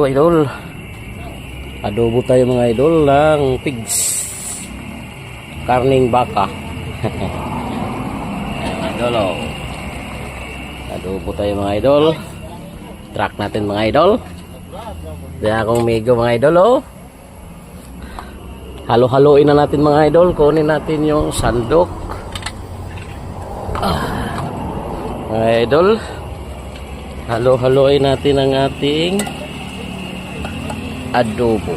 idol. Adobo tayo mga idol ng pigs. Karning baka. Ayan, idol oh. Adobo tayo mga idol. Track natin mga idol. Diyan akong migo mga idol oh. Halo-haloin na natin mga idol. Kunin natin yung sandok. Mga idol. Halo-haloin natin ang ating adobo.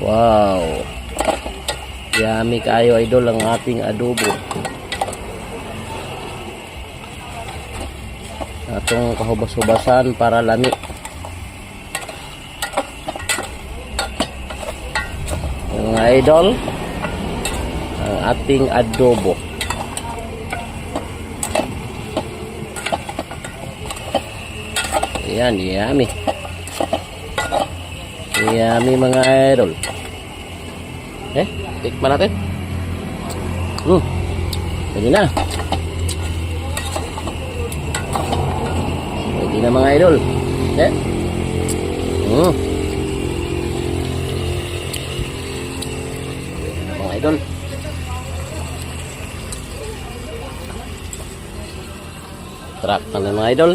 Wow. Yummy kayo idol ang ating adobo. Atong kahubas-hubasan para lami. Mga idol, ang ating adobo. Ayan, yummy. Yummy mga idol. Tikman natin. Pwede na. Pwede na mga idol. Mga idol. Track na mga idol.